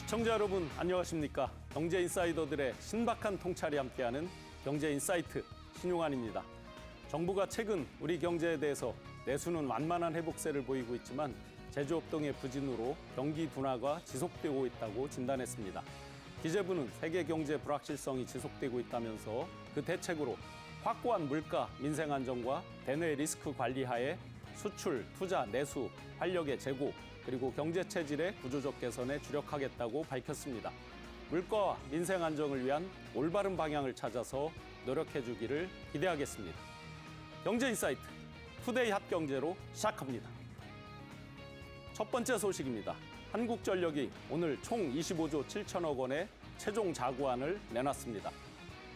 시청자 여러분 안녕하십니까? 경제인사이더들의 신박한 통찰이 함께하는 경제인사이트 신용환입니다. 정부가 최근 우리 경제에 대해서 내수는 완만한 회복세를 보이고 있지만 제조업 등의 부진으로 경기 둔화가 지속되고 있다고 진단했습니다. 기재부는 세계 경제 불확실성이 지속되고 있다면서 그 대책으로 확고한 물가, 민생 안정과 대내 리스크 관리 하에 수출, 투자, 내수, 활력의 재고, 그리고 경제 체질의 구조적 개선에 주력하겠다고 밝혔습니다. 물가와 민생 안정을 위한 올바른 방향을 찾아서 노력해 주기를 기대하겠습니다. 경제인사이트 투데이 핫경제로 시작합니다. 첫 번째 소식입니다. 한국전력이 오늘 총 25조 7천억 원의 최종 자구안을 내놨습니다.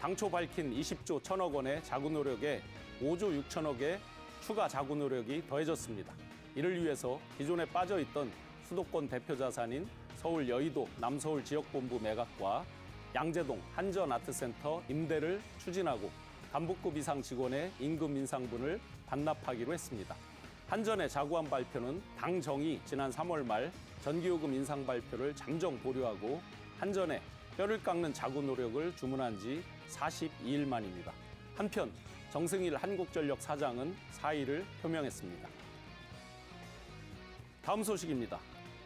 당초 밝힌 20조 1천억 원의 자구 노력에 5조 6천억의 추가 자구 노력이 더해졌습니다. 이를 위해서 기존에 빠져있던 수도권 대표 자산인 서울 여의도 남서울 지역본부 매각과 양재동 한전아트센터 임대를 추진하고 간부급 이상 직원의 임금 인상분을 반납하기로 했습니다. 한전의 자구안 발표는 당정이 지난 3월 말 전기요금 인상 발표를 잠정 보류하고 한전에 뼈를 깎는 자구 노력을 주문한 지 42일 만입니다. 한편 정승일 한국전력 사장은 사의를 표명했습니다. 다음 소식입니다.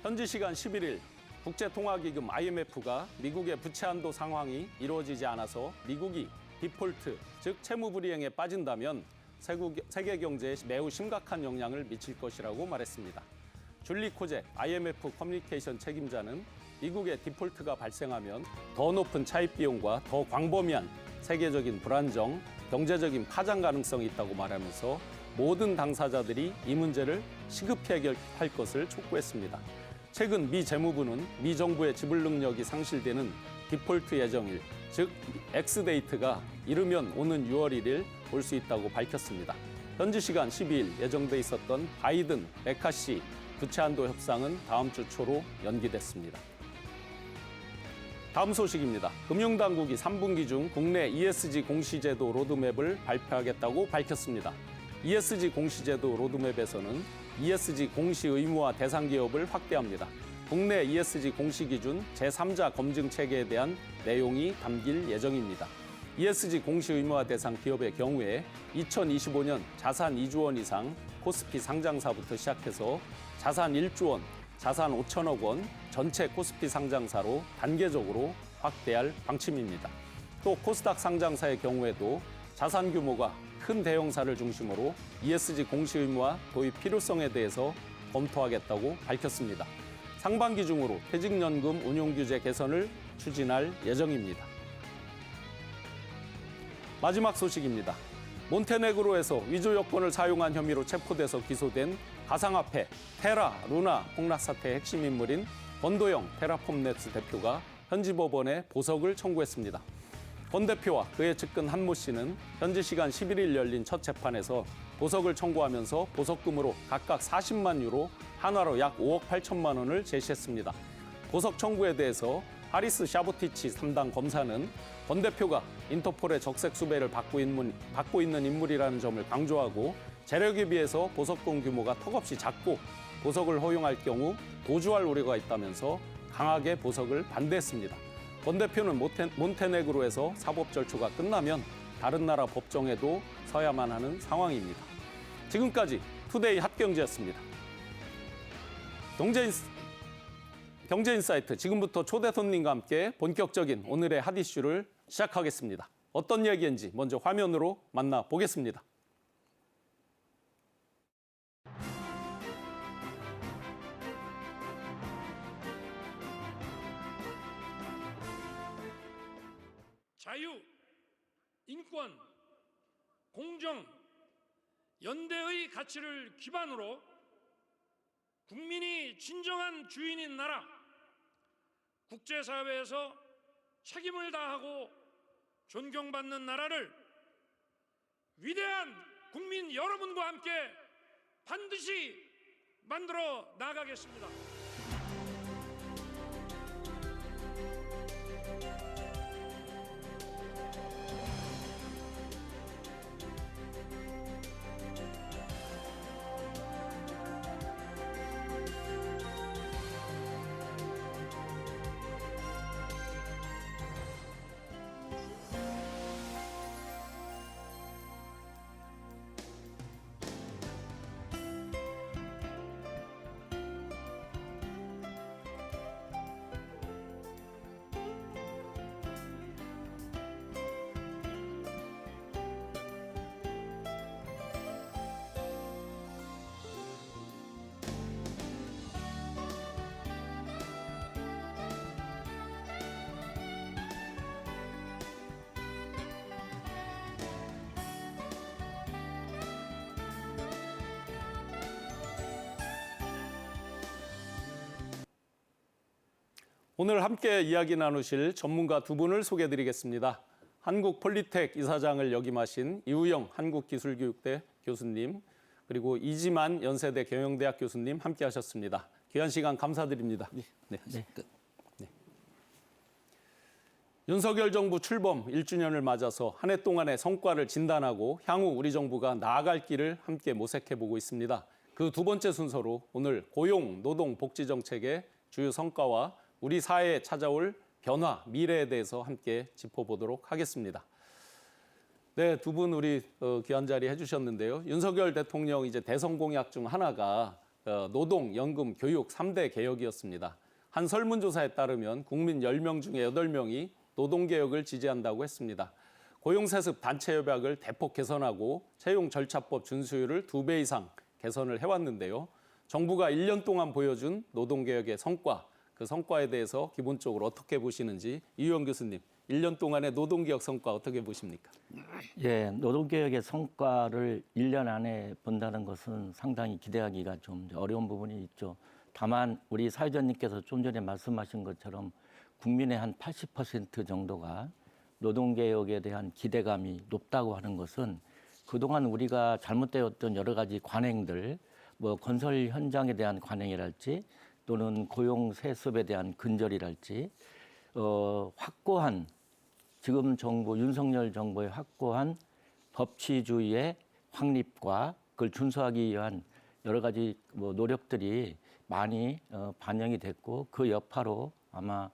현지 시간 11일 국제통화기금 IMF가 미국의 부채 한도 상황이 이루어지지 않아서 미국이 디폴트, 즉 채무불이행에 빠진다면 세계 경제에 매우 심각한 영향을 미칠 것이라고 말했습니다. 줄리 코제 IMF 커뮤니케이션 책임자는 미국의 디폴트가 발생하면 더 높은 차입 비용과 더 광범위한 세계적인 불안정, 경제적인 파장 가능성이 있다고 말하면서 모든 당사자들이 이 문제를 시급히 해결할 것을 촉구했습니다. 최근 미 재무부는 미 정부의 지불 능력이 상실되는 디폴트 예정일, 즉 X데이트가 이르면 오는 6월 1일 올 수 있다고 밝혔습니다. 현지 시간 12일 예정돼 있었던 바이든, 메카시 부채 한도 협상은 다음 주 초로 연기됐습니다. 다음 소식입니다. 금융당국이 3분기 중 국내 ESG 공시제도 로드맵을 발표하겠다고 밝혔습니다. ESG 공시제도 로드맵에서는 ESG 공시 의무화 대상 기업을 확대합니다. 국내 ESG 공시 기준 제3자 검증 체계에 대한 내용이 담길 예정입니다. ESG 공시 의무화 대상 기업의 경우에 2025년 자산 2조 원 이상 코스피 상장사부터 시작해서 자산 1조 원, 자산 5천억 원 전체 코스피 상장사로 단계적으로 확대할 방침입니다. 또 코스닥 상장사의 경우에도 자산 규모가 큰 대형사를 중심으로 ESG 공시 의무화 도입 필요성에 대해서 검토하겠다고 밝혔습니다. 상반기 중으로 퇴직연금 운용규제 개선을 추진할 예정입니다. 마지막 소식입니다. 몬테네그로에서 위조 여권을 사용한 혐의로 체포돼서 기소된 가상화폐 테라, 루나 폭락 사태의 핵심 인물인 권도영 테라폼랩스 대표가 현지 법원에 보석을 청구했습니다. 권 대표와 그의 측근 한모 씨는 현지 시간 11일 열린 첫 재판에서 보석을 청구하면서 보석금으로 각각 40만 유로, 한화로 약 5억 8천만 원을 제시했습니다. 보석 청구에 대해서 하리스 샤보티치 3당 검사는 권 대표가 인터폴의 적색 수배를 받고 있는 인물이라는 점을 강조하고 재력에 비해서 보석금 규모가 턱없이 작고 보석을 허용할 경우 도주할 우려가 있다면서 강하게 보석을 반대했습니다. 권 대표는 몬테네그로에서 사법 절차가 끝나면 다른 나라 법정에도 서야만 하는 상황입니다. 지금까지 투데이 핫경제였습니다. 경제인사이트 지금부터 초대 손님과 함께 본격적인 오늘의 핫 이슈를 시작하겠습니다. 어떤 얘기인지 먼저 화면으로 만나보겠습니다. 자유, 인권, 공정, 연대의 가치를 기반으로 국민이 진정한 주인인 나라, 국제사회에서 책임을 다하고 존경받는 나라를 위대한 국민 여러분과 함께 반드시 만들어 나가겠습니다. 오늘 함께 이야기 나누실 전문가 두 분을 소개해드리겠습니다. 한국폴리텍 이사장을 역임하신 이우영 한국기술교육대 교수님, 그리고 이지만 연세대 경영대학 교수님 함께하셨습니다. 귀한 시간 감사드립니다. 네. 윤석열 정부 출범 1주년을 맞아서 한 해 동안의 성과를 진단하고 향후 우리 정부가 나아갈 길을 함께 모색해보고 있습니다. 그 두 번째 순서로 오늘 고용, 노동, 복지 정책의 주요 성과와 우리 사회에 찾아올 변화, 미래에 대해서 함께 짚어보도록 하겠습니다. 네, 두 분 우리 귀한 자리 해주셨는데요. 윤석열 대통령 이제 대선 공약 중 하나가 노동, 연금, 교육 3대 개혁이었습니다. 한 설문조사에 따르면 국민 10명 중에 8명이 노동개혁을 지지한다고 했습니다. 고용세습 단체협약을 대폭 개선하고 채용 절차법 준수율을 2배 이상 개선을 해왔는데요. 정부가 1년 동안 보여준 노동개혁의 성과, 그 성과에 대해서 기본적으로 어떻게 보시는지 이우영 교수님, 1년 동안의 노동개혁 성과 어떻게 보십니까? 예, 노동개혁의 성과를 1년 안에 본다는 것은 상당히 기대하기가 좀 어려운 부분이 있죠. 다만 우리 사회자님께서 좀 전에 말씀하신 것처럼 국민의 한 80% 정도가 노동개혁에 대한 기대감이 높다고 하는 것은 그동안 우리가 잘못되었던 여러 가지 관행들, 뭐 건설 현장에 대한 관행이랄지 또는 고용 세습에 대한 근절이랄지 확고한 지금 정부 윤석열 정부의 확고한 법치주의의 확립과 그걸 준수하기 위한 여러 가지 뭐 노력들이 많이 반영이 됐고 그 여파로 아마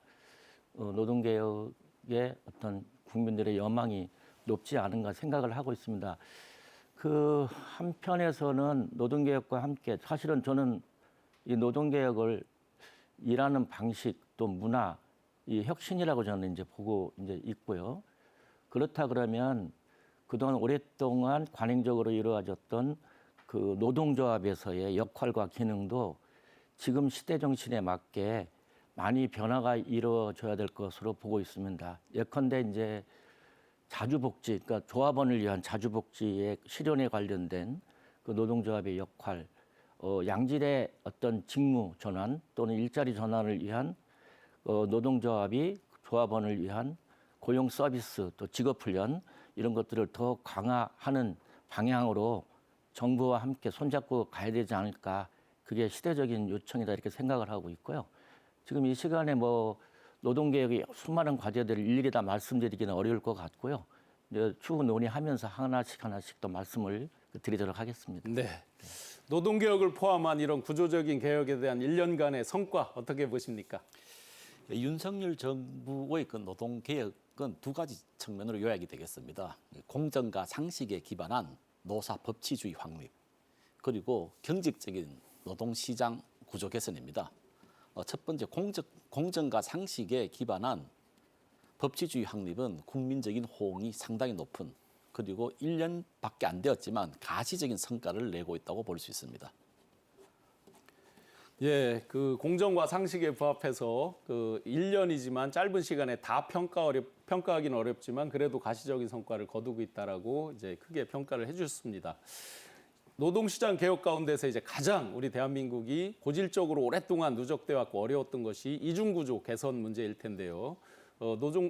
노동개혁의 어떤 국민들의 여망이 높지 않은가 생각을 하고 있습니다. 그 한편에서는 노동개혁과 함께 사실은 저는 이 노동개혁을 일하는 방식 또 문화 이 혁신이라고 저는 이제 보고 이제 있고요. 그렇다 그러면 그동안 오랫동안 관행적으로 이루어졌던 그 노동조합에서의 역할과 기능도 지금 시대 정신에 맞게 많이 변화가 이루어져야 될 것으로 보고 있습니다. 예컨대 이제 자주복지, 그러니까 조합원을 위한 자주복지의 실현에 관련된 그 노동조합의 역할, 양질의 어떤 직무 전환 또는 일자리 전환을 위한 노동조합이 조합원을 위한 고용 서비스 또 직업훈련 이런 것들을 더 강화하는 방향으로 정부와 함께 손잡고 가야 되지 않을까. 그게 시대적인 요청이다 이렇게 생각을 하고 있고요. 지금 이 시간에 뭐 노동개혁의 수많은 과제들을 일일이 다 말씀드리기는 어려울 것 같고요. 추후 논의하면서 하나씩 더 말씀을 드리도록 하겠습니다. 네. 노동개혁을 포함한 이런 구조적인 개혁에 대한 1년간의 성과 어떻게 보십니까? 윤석열 정부의 그 노동개혁은 두 가지 측면으로 요약이 되겠습니다. 공정과 상식에 기반한 노사 법치주의 확립, 그리고 경직적인 노동시장 구조 개선입니다. 첫 번째 공정과 상식에 기반한 법치주의 확립은 국민적인 호응이 상당히 높은 그리고 1년밖에 안 되었지만 가시적인 성과를 내고 있다고 볼 수 있습니다. 예, 그 공정과 상식에 부합해서 그 1년이지만 짧은 시간에 다 평가하기는 어렵지만 그래도 가시적인 성과를 거두고 있다라고 이제 크게 평가를 해주셨습니다. 노동시장 개혁 가운데서 이제 가장 우리 대한민국이 고질적으로 오랫동안 누적돼 왔고 어려웠던 것이 이중구조 개선 문제일 텐데요.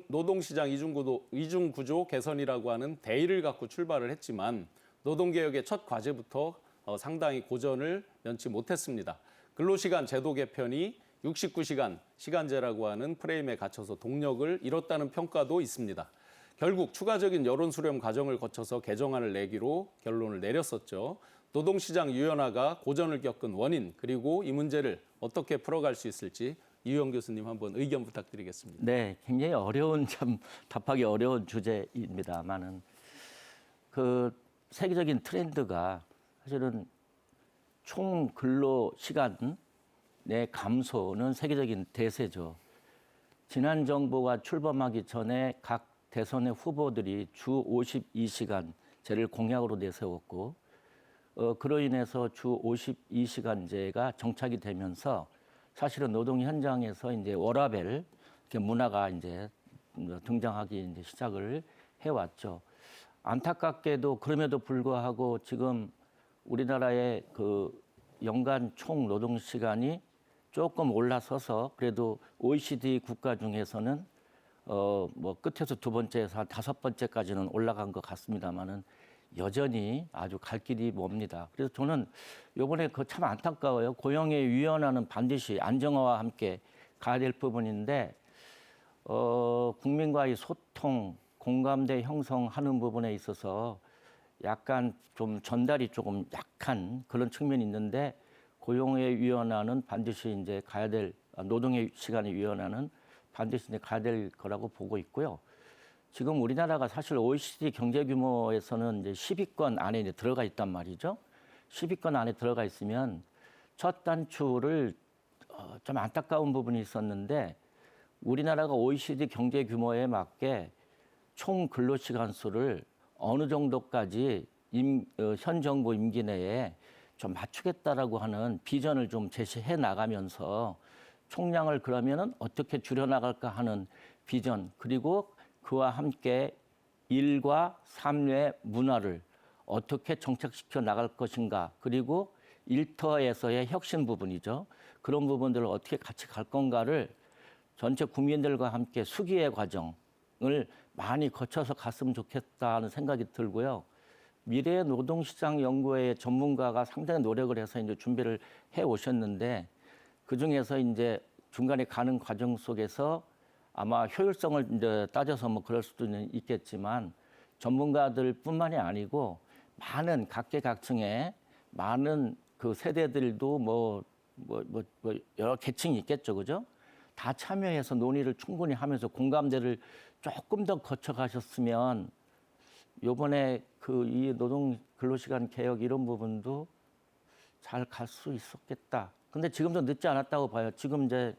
노동시장 이중구조 개선이라고 하는 대의를 갖고 출발을 했지만 노동개혁의 첫 과제부터 상당히 고전을 면치 못했습니다. 근로시간 제도 개편이 69시간 시간제라고 하는 프레임에 갇혀서 동력을 잃었다는 평가도 있습니다. 결국 추가적인 여론 수렴 과정을 거쳐서 개정안을 내기로 결론을 내렸었죠. 노동시장 유연화가 고전을 겪은 원인 그리고 이 문제를 어떻게 풀어갈 수 있을지 이우영 교수님 한번 의견 부탁드리겠습니다. 네, 굉장히 어려운 참 답하기 어려운 주제입니다만은 그 세계적인 트렌드가 사실은 총 근로 시간의 감소는 세계적인 대세죠. 지난 정부가 출범하기 전에 각 대선의 후보들이 주 52시간제를 공약으로 내세웠고 그로 인해서 주 52시간제가 정착이 되면서 사실은 노동 현장에서 이제 워라밸 문화가 이제 등장하기 이제 시작을 해왔죠. 안타깝게도 그럼에도 불구하고 지금 우리나라의 그 연간 총 노동 시간이 조금 올라서서 그래도 OECD 국가 중에서는 뭐 끝에서 두 번째에서 한 다섯 번째까지는 올라간 것 같습니다만은 여전히 아주 갈 길이 멉니다. 그래서 저는 이번에 그 참 안타까워요. 고용의 유연화는 반드시 안정화와 함께 가야 될 부분인데 국민과의 소통, 공감대 형성하는 부분에 있어서 약간 좀 전달이 조금 약한 그런 측면이 있는데 고용의 유연화는 반드시 이제 가야 될 노동의 시간의 유연화는 반드시 이제 가야 될 거라고 보고 있고요. 지금 우리나라가 사실 OECD 경제 규모에서는 이제 10위권 안에 이제 들어가 있단 말이죠. 10위권 안에 들어가 있으면 첫 단추를 좀 안타까운 부분이 있었는데 우리나라가 OECD 경제 규모에 맞게 총 근로시간 수를 어느 정도까지 현 정부 임기 내에 좀 맞추겠다라고 하는 비전을 좀 제시해 나가면서 총량을 그러면은 어떻게 줄여나갈까 하는 비전 그리고 그와 함께 일과 삶의 문화를 어떻게 정착시켜 나갈 것인가 그리고 일터에서의 혁신 부분이죠. 그런 부분들을 어떻게 같이 갈 건가를 전체 국민들과 함께 수기의 과정을 많이 거쳐서 갔으면 좋겠다는 생각이 들고요. 미래 노동시장 연구회의 전문가가 상당히 노력을 해서 이제 준비를 해 오셨는데 그 중에서 이제 중간에 가는 과정 속에서 아마 효율성을 이제 따져서 뭐 그럴 수도 있겠지만 전문가들뿐만이 아니고 많은 각계각층의 많은 그 세대들도 뭐 여러 계층이 있겠죠, 그죠? 다 참여해서 논의를 충분히 하면서 공감대를 조금 더 거쳐가셨으면 요번에 그 이 노동 근로시간 개혁 이런 부분도 잘 갈 수 있었겠다. 근데 지금도 늦지 않았다고 봐요. 지금 이제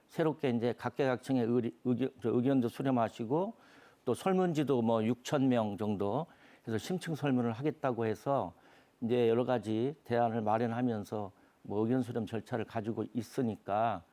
새롭게 이제 각계각층의 의견도 수렴하시고 또 설문지도 뭐 6천 명 정도 해서 심층 설문을 하겠다고 해서 이제 여러 가지 대안을 마련하면서 뭐 의견 수렴 절차를 가지고 있으니까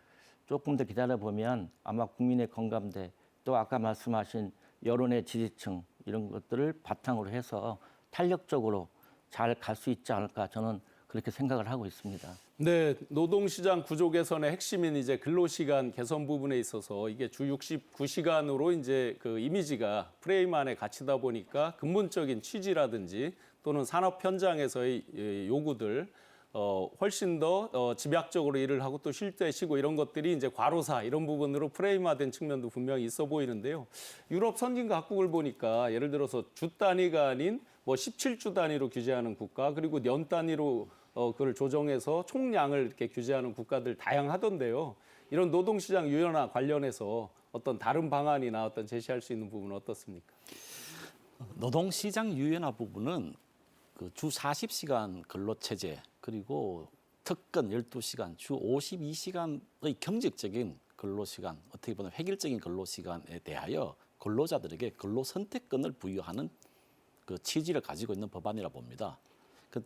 조금 더 기다려 보면 아마 국민의 공감대 또 아까 말씀하신 여론의 지지층 이런 것들을 바탕으로 해서 탄력적으로 잘 갈 수 있지 않을까 저는 그렇게 생각을 하고 있습니다. 네, 노동시장 구조 개선의 핵심인 이제 근로시간 개선 부분에 있어서 이게 주 69시간으로 이제 그 이미지가 프레임 안에 갇히다 보니까 근본적인 취지라든지 또는 산업 현장에서의 요구들 훨씬 더 집약적으로 일을 하고 또 쉴 때 쉬고 이런 것들이 이제 과로사 이런 부분으로 프레임화된 측면도 분명히 있어 보이는데요. 유럽 선진 각국을 보니까 예를 들어서 주 단위가 아닌 뭐 17주 단위로 규제하는 국가 그리고 년 단위로 그걸 조정해서 총량을 이렇게 규제하는 국가들 다양하던데요. 이런 노동시장 유연화 관련해서 어떤 다른 방안이나 어떤 제시할 수 있는 부분은 어떻습니까? 노동시장 유연화 부분은 그 주 40시간 근로체제 그리고 특근 12시간, 주 52시간의 경직적인 근로시간, 어떻게 보면 획일적인 근로시간에 대하여 근로자들에게 근로 선택권을 부여하는 그 취지를 가지고 있는 법안이라 봅니다. 그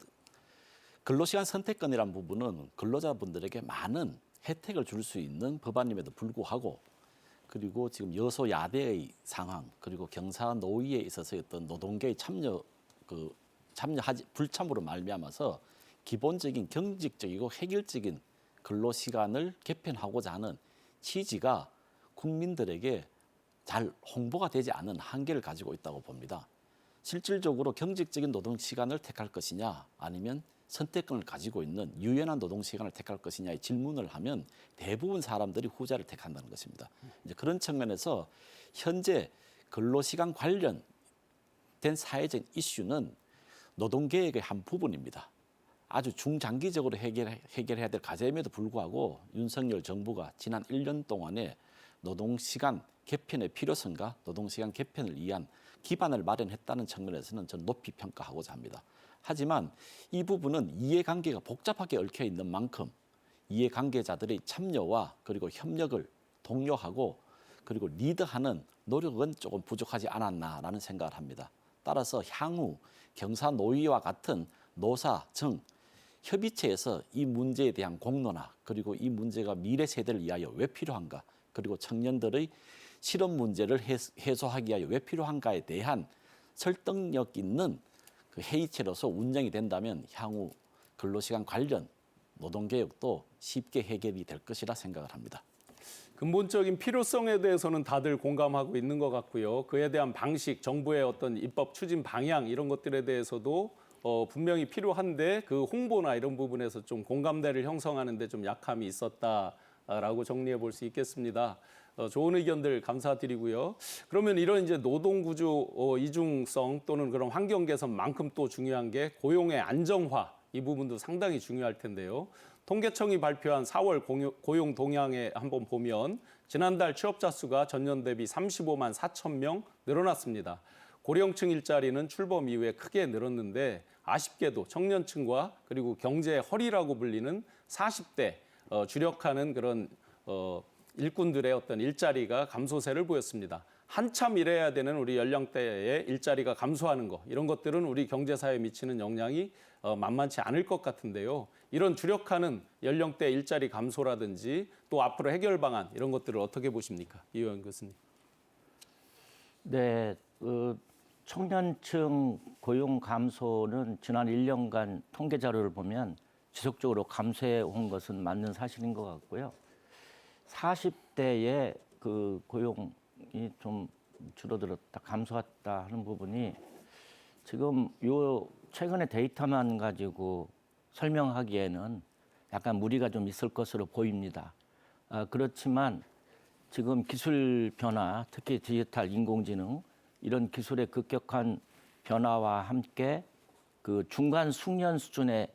근로시간 선택권이란 부분은 근로자분들에게 많은 혜택을 줄 수 있는 법안임에도 불구하고 그리고 지금 여소야대의 상황 그리고 경사 노위에 있어서의 어떤 노동계의 참여하지 불참으로 말미암아서 기본적인 경직적이고 획일적인 근로시간을 개편하고자 하는 취지가 국민들에게 잘 홍보가 되지 않은 한계를 가지고 있다고 봅니다. 실질적으로 경직적인 노동시간을 택할 것이냐 아니면 선택권을 가지고 있는 유연한 노동시간을 택할 것이냐의 질문을 하면 대부분 사람들이 후자를 택한다는 것입니다. 이제 그런 측면에서 현재 근로시간 관련된 사회적 이슈는 노동계획의 한 부분입니다. 아주 중장기적으로 해결해야 될 과제임에도 불구하고 윤석열 정부가 지난 1년 동안에 노동시간 개편의 필요성과 노동시간 개편을 위한 기반을 마련했다는 측면에서는 저는 높이 평가하고자 합니다. 하지만 이 부분은 이해관계가 복잡하게 얽혀 있는 만큼 이해관계자들의 참여와 그리고 협력을 독려하고 그리고 리드하는 노력은 조금 부족하지 않았나라는 생각을 합니다. 따라서 향후 경사노위와 같은 노사정 협의체에서 이 문제에 대한 공론화 그리고 이 문제가 미래 세대를 위하여 왜 필요한가 그리고 청년들의 실업 문제를 해소하기 위하여 왜 필요한가에 대한 설득력 있는 그 회의체로서 운영이 된다면 향후 근로시간 관련 노동개혁도 쉽게 해결이 될 것이라 생각을 합니다. 근본적인 필요성에 대해서는 다들 공감하고 있는 것 같고요. 그에 대한 방식, 정부의 어떤 입법 추진 방향 이런 것들에 대해서도 분명히 필요한데 그 홍보나 이런 부분에서 좀 공감대를 형성하는 데 좀 약함이 있었다라고 정리해 볼 수 있겠습니다. 좋은 의견들 감사드리고요. 그러면 이런 이제 노동구조 이중성 또는 그런 환경 개선만큼 또 중요한 게 고용의 안정화 이 부분도 상당히 중요할 텐데요. 통계청이 발표한 4월 고용 동향에 한번 보면 지난달 취업자 수가 전년 대비 35만 4천 명 늘어났습니다. 고령층 일자리는 출범 이후에 크게 늘었는데 아쉽게도 청년층과 그리고 경제의 허리라고 불리는 40대 주력하는 그런 일꾼들의 어떤 일자리가 감소세를 보였습니다. 한참 일해야 되는 우리 연령대의 일자리가 감소하는 것 이런 것들은 우리 경제사회에 미치는 영향이 만만치 않을 것 같은데요. 이런 주력하는 연령대 일자리 감소라든지 또 앞으로 해결 방안 이런 것들을 어떻게 보십니까? 이효영 교수님. 네, 청년층 고용 감소는 지난 1년간 통계 자료를 보면 지속적으로 감소해 온 것은 맞는 사실인 것 같고요. 40대의 그 고용이 좀 줄어들었다, 감소했다 하는 부분이 지금 요 최근에 데이터만 가지고 설명하기에는 약간 무리가 좀 있을 것으로 보입니다. 그렇지만 지금 기술 변화, 특히 디지털, 인공지능 이런 기술의 급격한 변화와 함께 그 중간 숙련 수준의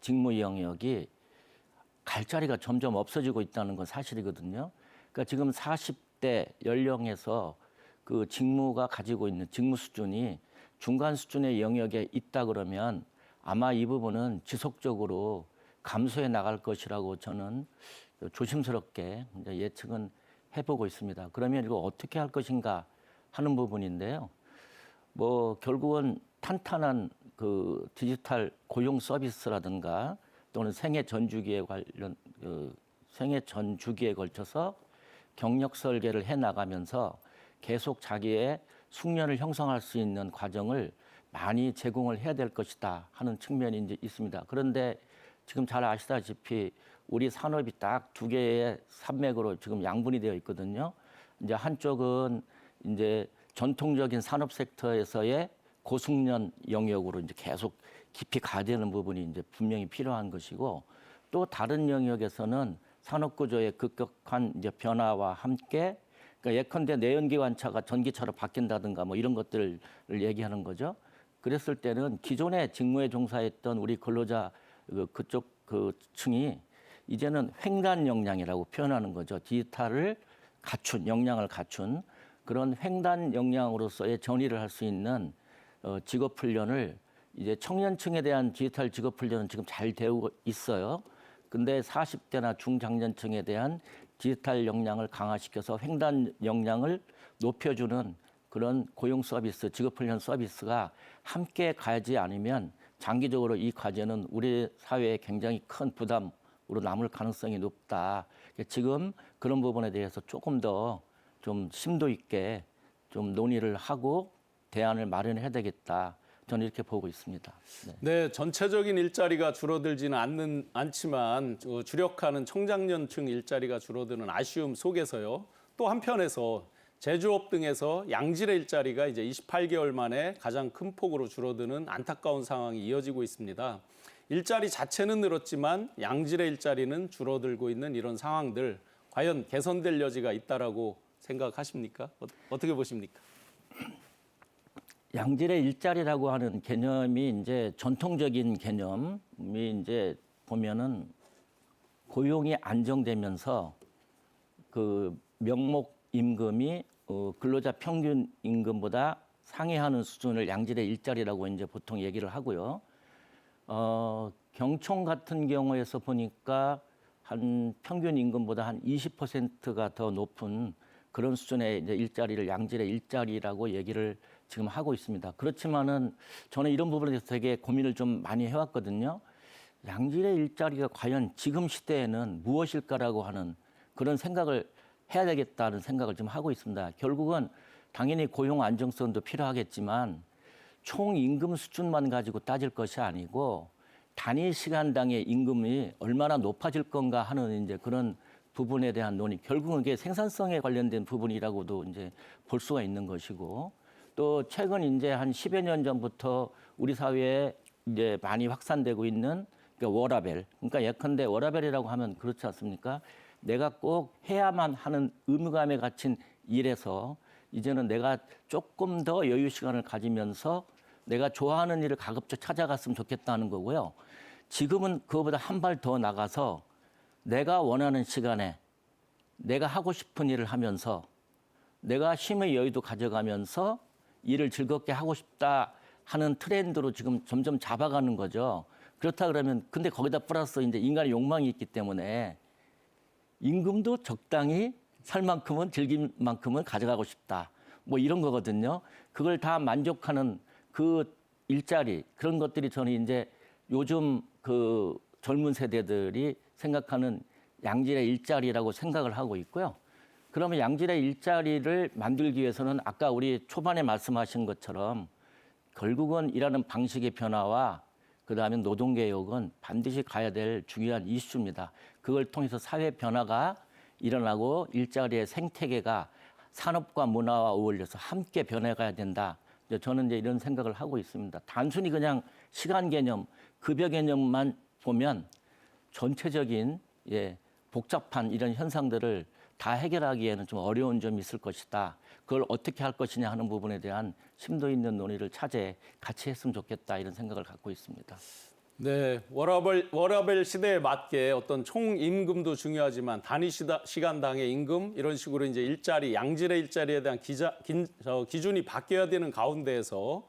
직무 영역이 갈 자리가 점점 없어지고 있다는 건 사실이거든요. 그러니까 지금 40대 연령에서 그 직무가 가지고 있는 직무 수준이 중간 수준의 영역에 있다 그러면 아마 이 부분은 지속적으로 감소해 나갈 것이라고 저는 조심스럽게 예측은 해보고 있습니다. 그러면 이거 어떻게 할 것인가 하는 부분인데요. 뭐 결국은 탄탄한 그 디지털 고용 서비스라든가 또는 생애 전주기에 관련 생애 전주기에 걸쳐서 경력 설계를 해 나가면서 계속 자기의 숙련을 형성할 수 있는 과정을 많이 제공을 해야 될 것이다 하는 측면이 이제 있습니다. 그런데 지금 잘 아시다시피 우리 산업이 딱 두 개의 산맥으로 지금 양분이 되어 있거든요. 이제 한쪽은 이제 전통적인 산업 섹터에서의 고숙련 영역으로 이제 계속 깊이 가야 되는 부분이 이제 분명히 필요한 것이고 또 다른 영역에서는 산업 구조의 급격한 이제 변화와 함께 그러니까 예컨대 내연기관차가 전기차로 바뀐다든가 뭐 이런 것들을 얘기하는 거죠. 그랬을 때는 기존의 직무에 종사했던 우리 근로자 그쪽 그 층이 이제는 횡단 역량이라고 표현하는 거죠. 디지털을 갖춘 역량을 갖춘 그런 횡단 역량으로서의 전의를 할 수 있는 직업 훈련을 이제 청년층에 대한 디지털 직업 훈련은 지금 잘 되고 있어요. 근데 40대나 중장년층에 대한 디지털 역량을 강화시켜서 횡단 역량을 높여주는 그런 고용 서비스, 직업 훈련 서비스가 함께 가지 않으면 장기적으로 이 과제는 우리 사회에 굉장히 큰 부담으로 남을 가능성이 높다. 지금 그런 부분에 대해서 조금 더 좀 심도 있게 좀 논의를 하고 대안을 마련해야 되겠다. 저는 이렇게 보고 있습니다. 네, 전체적인 일자리가 줄어들지는 않지만 주력하는 청장년층 일자리가 줄어드는 아쉬움 속에서요. 또 한편에서 제조업 등에서 양질의 일자리가 이제 28개월 만에 가장 큰 폭으로 줄어드는 안타까운 상황이 이어지고 있습니다. 일자리 자체는 늘었지만 양질의 일자리는 줄어들고 있는 이런 상황들 과연 개선될 여지가 있다라고 생각하십니까? 어떻게 보십니까? 양질의 일자리라고 하는 개념이 이제 전통적인 개념이 이제 보면은 고용이 안정되면서 그 명목 임금이 근로자 평균 임금보다 상회하는 수준을 양질의 일자리라고 이제 보통 얘기를 하고요. 경총 같은 경우에서 보니까 한 평균 임금보다 한 20%가 더 높은 그런 수준의 이제 일자리를 양질의 일자리라고 얘기를 지금 하고 있습니다. 그렇지만은 저는 이런 부분에 대해서 되게 고민을 좀 많이 해왔거든요. 양질의 일자리가 과연 지금 시대에는 무엇일까라고 하는 그런 생각을 해야 되겠다는 생각을 좀 하고 있습니다. 결국은 당연히 고용 안정성도 필요하겠지만 총 임금 수준만 가지고 따질 것이 아니고 단위 시간당의 임금이 얼마나 높아질 건가 하는 이제 그런 부분에 대한 논의, 결국은 이게 생산성에 관련된 부분이라고도 이제 볼 수가 있는 것이고, 또 최근 이제 한 10여 년 전부터 우리 사회에 이제 많이 확산되고 있는 그러니까 워라밸. 그러니까 예컨대 워라밸이라고 하면 그렇지 않습니까? 내가 꼭 해야만 하는 의무감에 갇힌 일에서 이제는 내가 조금 더 여유 시간을 가지면서 내가 좋아하는 일을 가급적 찾아갔으면 좋겠다는 거고요. 지금은 그거보다 한 발 더 나가서 내가 원하는 시간에 내가 하고 싶은 일을 하면서 내가 쉼의 여유도 가져가면서 일을 즐겁게 하고 싶다 하는 트렌드로 지금 점점 잡아가는 거죠. 그렇다 그러면 근데 거기다 플러스 이제 인간의 욕망이 있기 때문에 임금도 적당히 살 만큼은 즐길 만큼은 가져가고 싶다. 뭐 이런 거거든요. 그걸 다 만족하는 그 일자리 그런 것들이 저는 이제 요즘 그 젊은 세대들이 생각하는 양질의 일자리라고 생각을 하고 있고요. 그러면 양질의 일자리를 만들기 위해서는 아까 우리 초반에 말씀하신 것처럼 결국은 일하는 방식의 변화와 그다음에 노동개혁은 반드시 가야 될 중요한 이슈입니다. 그걸 통해서 사회 변화가 일어나고 일자리의 생태계가 산업과 문화와 어울려서 함께 변해가야 된다. 저는 이제 이런 생각을 하고 있습니다. 단순히 그냥 시간 개념, 급여 개념만 보면 전체적인 복잡한 이런 현상들을 다 해결하기에는 좀 어려운 점이 있을 것이다. 그걸 어떻게 할 것이냐 하는 부분에 대한 심도 있는 논의를 차제 같이 했으면 좋겠다 이런 생각을 갖고 있습니다. 네, 워라밸 시대에 맞게 어떤 총 임금도 중요하지만 단위 시간당의 임금 이런 식으로 이제 일자리, 양질의 일자리에 대한 기준이 바뀌어야 되는 가운데에서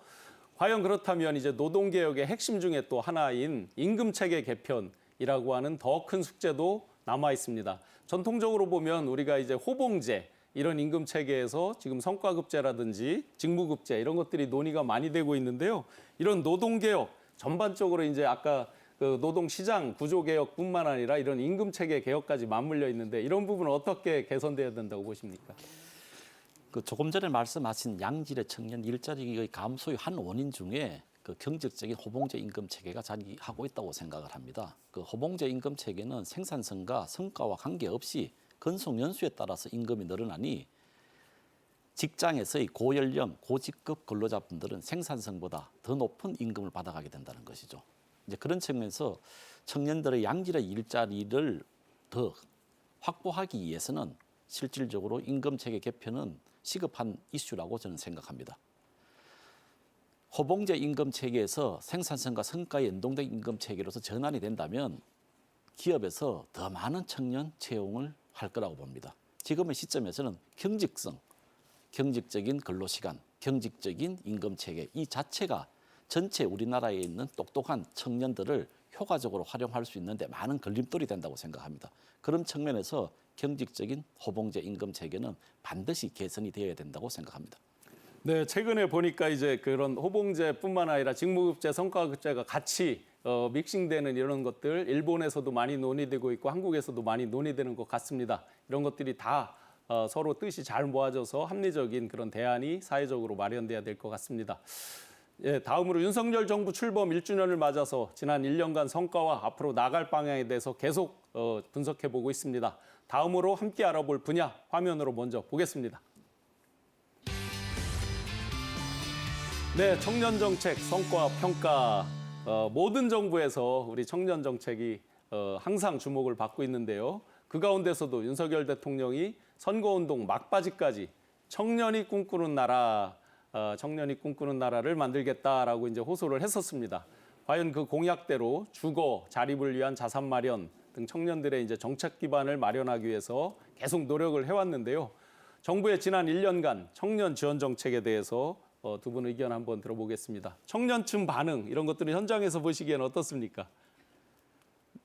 과연 그렇다면 이제 노동개혁의 핵심 중에 또 하나인 임금체계 개편이라고 하는 더 큰 숙제도 남아 있습니다. 전통적으로 보면 우리가 이제 호봉제 이런 임금 체계에서 지금 성과급제라든지 직무급제 이런 것들이 논의가 많이 되고 있는데요. 이런 노동개혁 전반적으로 이제 아까 그 노동시장 구조개혁뿐만 아니라 이런 임금 체계 개혁까지 맞물려 있는데 이런 부분은 어떻게 개선돼야 된다고 보십니까? 그 조금 전에 말씀하신 양질의 청년 일자리의 감소의 한 원인 중에 그 경직적인 호봉제 임금 체계가 자리하고 있다고 생각을 합니다. 그 호봉제 임금 체계는 생산성과 성과와 관계없이 근속 연수에 따라서 임금이 늘어나니 직장에서의 고연령, 고직급 근로자분들은 생산성보다 더 높은 임금을 받아가게 된다는 것이죠. 이제 그런 측면에서 청년들의 양질의 일자리를 더 확보하기 위해서는 실질적으로 임금 체계 개편은 시급한 이슈라고 저는 생각합니다. 호봉제 임금 체계에서 생산성과 성과에 연동된 임금 체계로서 전환이 된다면 기업에서 더 많은 청년 채용을 할 거라고 봅니다. 지금의 시점에서는 경직성, 경직적인 근로시간, 경직적인 임금 체계 이 자체가 전체 우리나라에 있는 똑똑한 청년들을 효과적으로 활용할 수 있는데 많은 걸림돌이 된다고 생각합니다. 그런 측면에서 경직적인 호봉제 임금 체계는 반드시 개선이 되어야 된다고 생각합니다. 네, 최근에 보니까 이제 그런 호봉제뿐만 아니라 직무급제, 성과급제가 같이 믹싱되는 이런 것들 일본에서도 많이 논의되고 있고 한국에서도 많이 논의되는 것 같습니다. 이런 것들이 다 서로 뜻이 잘 모아져서 합리적인 그런 대안이 사회적으로 마련돼야 될 것 같습니다. 예, 다음으로 윤석열 정부 출범 1주년을 맞아서 지난 1년간 성과와 앞으로 나갈 방향에 대해서 계속 분석해보고 있습니다. 다음으로 함께 알아볼 분야 화면으로 먼저 보겠습니다. 네, 청년 정책, 성과, 평가 모든 정부에서 우리 청년 정책이 항상 주목을 받고 있는데요. 그 가운데서도 윤석열 대통령이 선거운동 막바지까지 청년이 꿈꾸는 나라를 만들겠다라고 이제 호소를 했었습니다. 과연 그 공약대로 주거, 자립을 위한 자산 마련 등 청년들의 이제 정책 기반을 마련하기 위해서 계속 노력을 해왔는데요. 정부의 지난 1년간 청년 지원 정책에 대해서 두 분 의견 한번 들어보겠습니다. 청년층 반응 이런 것들은 현장에서 보시기에는 어떻습니까?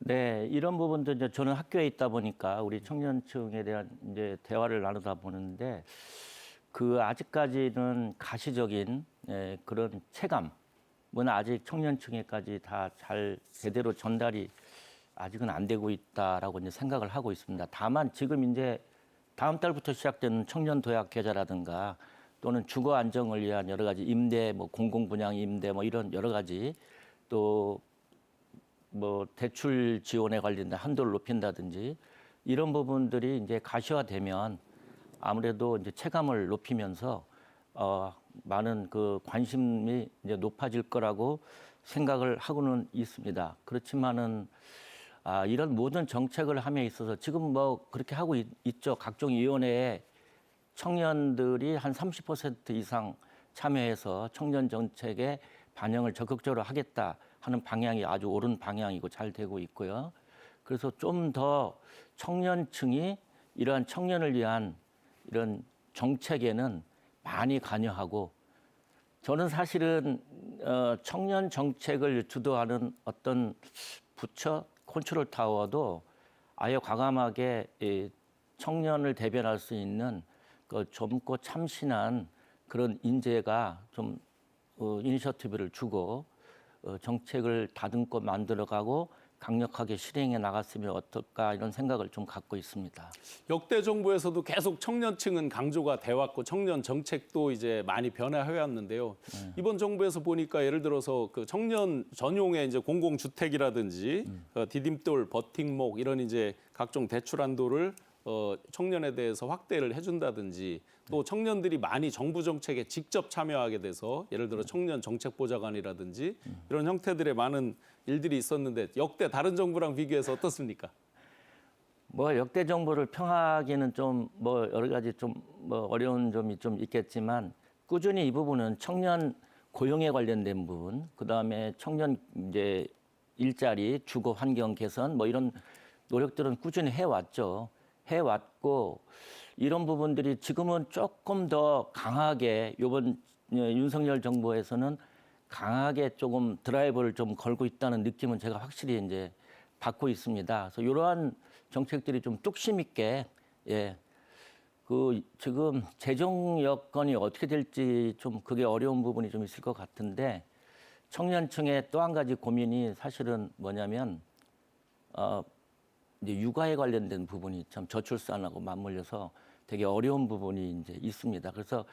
네, 이런 부분도 이제 저는 학교에 있다 보니까 우리 청년층에 대한 이제 대화를 나누다 보는데 그 아직까지는 가시적인 그런 체감은 아직 청년층에까지 다 잘 제대로 전달이 아직은 안 되고 있다라고 이제 생각을 하고 있습니다. 다만 지금 이제 다음 달부터 시작되는 청년 도약 계좌라든가 또는 주거 안정을 위한 여러 가지 임대, 뭐 공공 분양 임대, 뭐 이런 여러 가지 또 뭐 대출 지원에 관련된 한도를 높인다든지 이런 부분들이 이제 가시화되면 아무래도 이제 체감을 높이면서 많은 그 관심이 이제 높아질 거라고 생각을 하고는 있습니다. 그렇지만은 이런 모든 정책을 함에 있어서 지금 뭐 그렇게 하고 있죠. 각종 위원회에 청년들이 한 30% 이상 참여해서 청년 정책에 반영을 적극적으로 하겠다 하는 방향이 아주 옳은 방향이고 잘 되고 있고요. 그래서 좀 더 청년층이 이러한 청년을 위한 이런 정책에는 많이 관여하고 저는 사실은 청년 정책을 주도하는 어떤 부처 컨트롤 타워도 아예 과감하게 이 청년을 대변할 수 있는 그 젊고 참신한 그런 인재가 좀 이니셔티브를 주고 정책을 다듬고 만들어가고 강력하게 실행해 나갔으면 어떨까 이런 생각을 좀 갖고 있습니다. 역대 정부에서도 계속 청년층은 강조가 돼 왔고 청년 정책도 이제 많이 변화해 왔는데요. 이번 정부에서 보니까 예를 들어서 그 청년 전용의 이제 공공주택이라든지 디딤돌, 버팀목 이런 이제 각종 대출 한도를 청년에 대해서 확대를 해준다든지 또 청년들이 많이 정부 정책에 직접 참여하게 돼서 예를 들어 청년 정책 보좌관이라든지 이런 형태들의 많은 일들이 있었는데 역대 다른 정부랑 비교해서 어떻습니까? 뭐 역대 정부를 평하기는 좀 뭐 여러 가지 좀 뭐 어려운 점이 좀 있겠지만 꾸준히 이 부분은 청년 고용에 관련된 부분, 그다음에 청년 이제 일자리, 주거 환경 개선 뭐 이런 노력들은 꾸준히 해왔죠. 해왔고 이런 부분들이 지금은 조금 더 강하게 이번 윤석열 정부에서는 강하게 조금 드라이브를 좀 걸고 있다는 느낌은 제가 확실히 이제 받고 있습니다. 그래서 이러한 정책들이 좀 뚝심 있게 그 지금 재정 여건이 어떻게 될지 좀 그게 어려운 부분이 좀 있을 것 같은데 청년층의 또 한 가지 고민이 사실은 뭐냐면 이제 육아에 관련된 부분이 참 저출산하고 맞물려서 되게 어려운 부분이 이제 있습니다. 그래서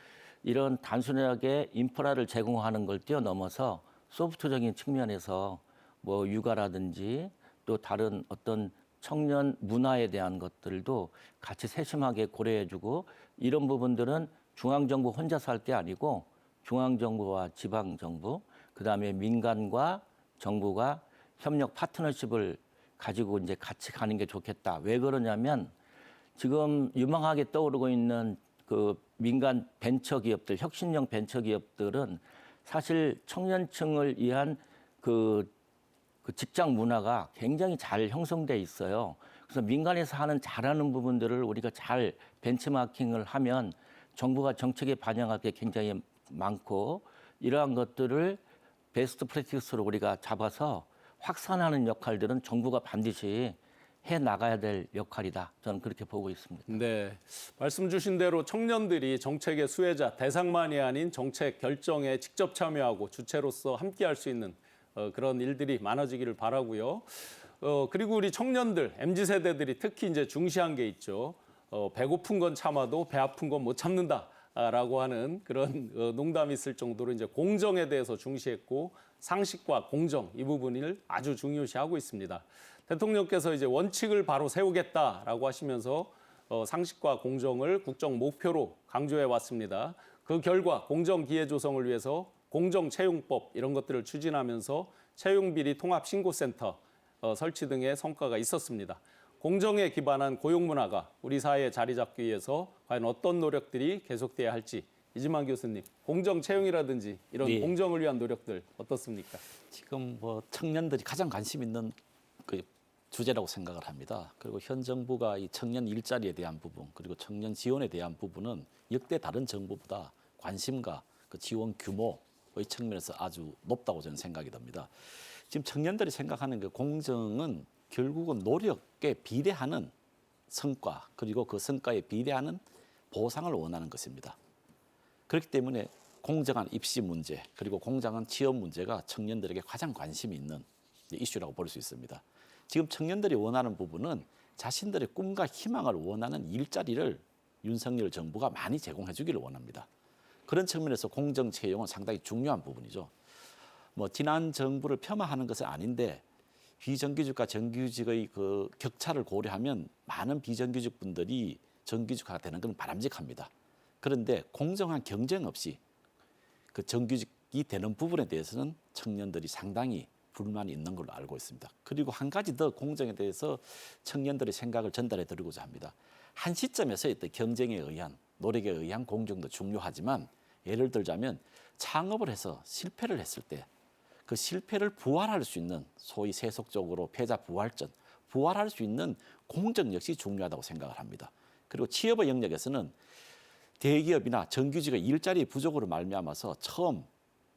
이런 단순하게 인프라를 제공하는 걸 뛰어넘어서 소프트적인 측면에서 뭐 육아라든지 또 다른 어떤 청년 문화에 대한 것들도 같이 세심하게 고려해주고 이런 부분들은 중앙정부 혼자서 할 게 아니고 중앙정부와 지방정부 그다음에 민간과 정부가 협력 파트너십을 가지고 이제 같이 가는 게 좋겠다. 왜 그러냐면 지금 유망하게 떠오르고 있는 그 민간 벤처 기업들, 혁신형 벤처 기업들은 사실 청년층을 위한 그 직장 문화가 굉장히 잘 형성돼 있어요. 그래서 민간에서 하는 잘하는 부분들을 우리가 잘 벤치마킹을 하면 정부가 정책에 반영할 게 굉장히 많고 이러한 것들을 베스트 프랙티스로 우리가 잡아서 확산하는 역할들은 정부가 반드시 해 나가야 될 역할이다. 저는 그렇게 보고 있습니다. 네, 말씀 주신 대로 청년들이 정책의 수혜자, 대상만이 아닌 정책 결정에 직접 참여하고 주체로서 함께할 수 있는 그런 일들이 많아지기를 바라고요. 그리고 우리 청년들, MZ세대들이 특히 이제 중시한 게 있죠. 배고픈 건 참아도 배 아픈 건 못 참는다라고 하는 그런 농담이 있을 정도로 이제 공정에 대해서 중시했고 상식과 공정 이 부분을 아주 중요시하고 있습니다. 대통령께서 이제 원칙을 바로 세우겠다라고 하시면서 상식과 공정을 국정 목표로 강조해 왔습니다. 그 결과 공정 기회 조성을 위해서 공정채용법 이런 것들을 추진하면서 채용비리 통합신고센터 설치 등의 성과가 있었습니다. 공정에 기반한 고용문화가 우리 사회에 자리 잡기 위해서 과연 어떤 노력들이 계속돼야 할지 이지만 교수님, 공정채용이라든지 이런 네. 공정을 위한 노력들 어떻습니까? 지금 뭐 청년들이 가장 관심 있는 그 주제라고 생각을 합니다. 그리고 현 정부가 이 청년 일자리에 대한 부분 그리고 청년 지원에 대한 부분은 역대 다른 정부보다 관심과 그 지원 규모의 측면에서 아주 높다고 저는 생각이 듭니다. 지금 청년들이 생각하는 그 공정은 결국은 노력에 비례하는 성과 그리고 그 성과에 비례하는 보상을 원하는 것입니다. 그렇기 때문에 공정한 입시 문제 그리고 공정한 취업 문제가 청년들에게 가장 관심이 있는 이슈라고 볼 수 있습니다. 지금 청년들이 원하는 부분은 자신들의 꿈과 희망을 원하는 일자리를 윤석열 정부가 많이 제공해 주기를 원합니다. 그런 측면에서 공정 채용은 상당히 중요한 부분이죠. 뭐 지난 정부를 폄하하는 것은 아닌데 비정규직과 정규직의 그 격차를 고려하면 많은 비정규직 분들이 정규직화가 되는 건 바람직합니다. 그런데 공정한 경쟁 없이 그 정규직이 되는 부분에 대해서는 청년들이 상당히 불만이 있는 걸로 알고 있습니다. 그리고 한 가지 더 공정에 대해서 청년들의 생각을 전달해 드리고자 합니다. 한 시점에서 어떤 경쟁에 의한 노력에 의한 공정도 중요하지만 예를 들자면 창업을 해서 실패를 했을 때 그 실패를 부활할 수 있는 소위 세속적으로 패자 부활전, 부활할 수 있는 공정 역시 중요하다고 생각을 합니다. 그리고 취업의 영역에서는 대기업이나 정규직의 일자리 부족으로 말미암아서 처음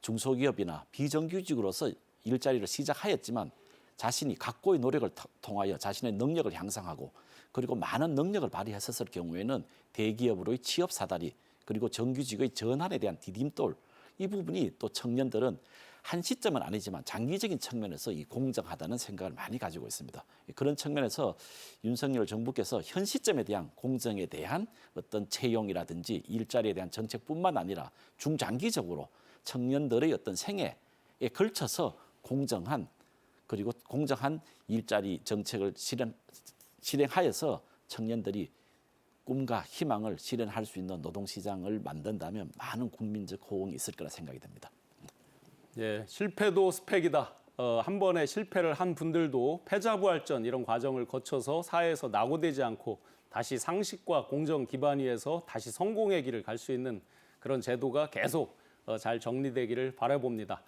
중소기업이나 비정규직으로서 일자리를 시작하였지만 자신이 각고의 노력을 통하여 자신의 능력을 향상하고 그리고 많은 능력을 발휘했었을 경우에는 대기업으로의 취업 사다리 그리고 정규직의 전환에 대한 디딤돌 이 부분이 또 청년들은 한 시점은 아니지만 장기적인 측면에서 이 공정하다는 생각을 많이 가지고 있습니다. 그런 측면에서 윤석열 정부께서 현 시점에 대한 공정에 대한 어떤 채용이라든지 일자리에 대한 정책뿐만 아니라 중장기적으로 청년들의 어떤 생애에 걸쳐서 공정한 그리고 공정한 일자리 정책을 실행하여서 청년들이 꿈과 희망을 실현할 수 있는 노동시장을 만든다면 많은 국민적 호응이 있을 거라 생각이 됩니다. 예, 실패도 스펙이다. 한 번에 실패를 한 분들도 패자부활전 이런 과정을 거쳐서 사회에서 낙오되지 않고 다시 상식과 공정 기반 위에서 다시 성공의 길을 갈 수 있는 그런 제도가 계속 잘 정리되기를 바라봅니다.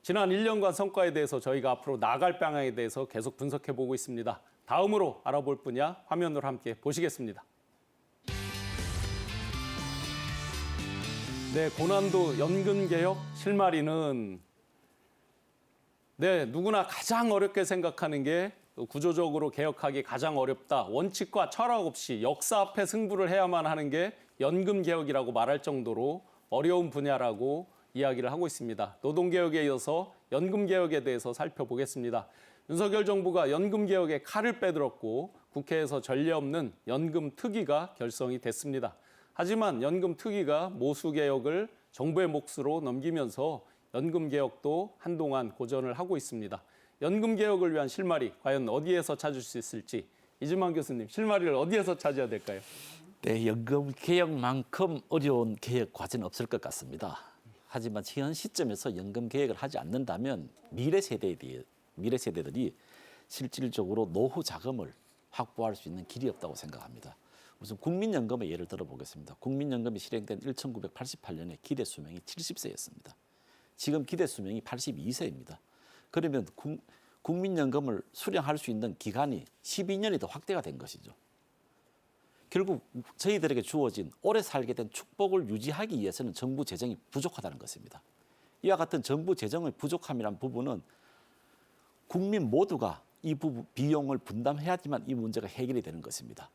지난 1년간 성과에 대해서 저희가 앞으로 나아갈 방향에 대해서 계속 분석해 보고 있습니다. 다음으로 알아볼 분야 화면으로 함께 보시겠습니다. 네, 고난도 연금개혁 실마리는 누구나 가장 어렵게 생각하는 게 구조적으로 개혁하기 가장 어렵다. 원칙과 철학 없이 역사 앞에 승부를 해야만 하는 게 연금개혁이라고 말할 정도로 어려운 분야라고 이야기를 하고 있습니다. 노동개혁에 이어서 연금개혁에 대해서 살펴보겠습니다. 윤석열 정부가 연금개혁에 칼을 빼들었고 국회에서 전례 없는 연금특위가 결성이 됐습니다. 하지만 연금특위가 모수개혁을 정부의 몫으로 넘기면서 연금개혁도 한동안 고전을 하고 있습니다. 연금개혁을 위한 실마리 과연 어디에서 찾을 수 있을지 이주만 교수님, 실마리를 어디에서 찾아야 될까요? 네, 연금개혁만큼 어려운 개혁 과제는 없을 것 같습니다. 하지만 현 시점에서 연금개혁을 하지 않는다면 미래 세대들이 실질적으로 노후 자금을 확보할 수 있는 길이 없다고 생각합니다. 우선 국민연금의 예를 들어보겠습니다. 국민연금이 실행된 1988년에 기대 수명이 70세였습니다. 지금 기대 수명이 82세입니다. 그러면 국민연금을 수령할 수 있는 기간이 12년이 더 확대가 된 것이죠. 결국 저희들에게 주어진 오래 살게 된 축복을 유지하기 위해서는 정부 재정이 부족하다는 것입니다. 이와 같은 정부 재정의 부족함이란 부분은 국민 모두가 이 비용을 분담해야지만 이 문제가 해결이 되는 것입니다.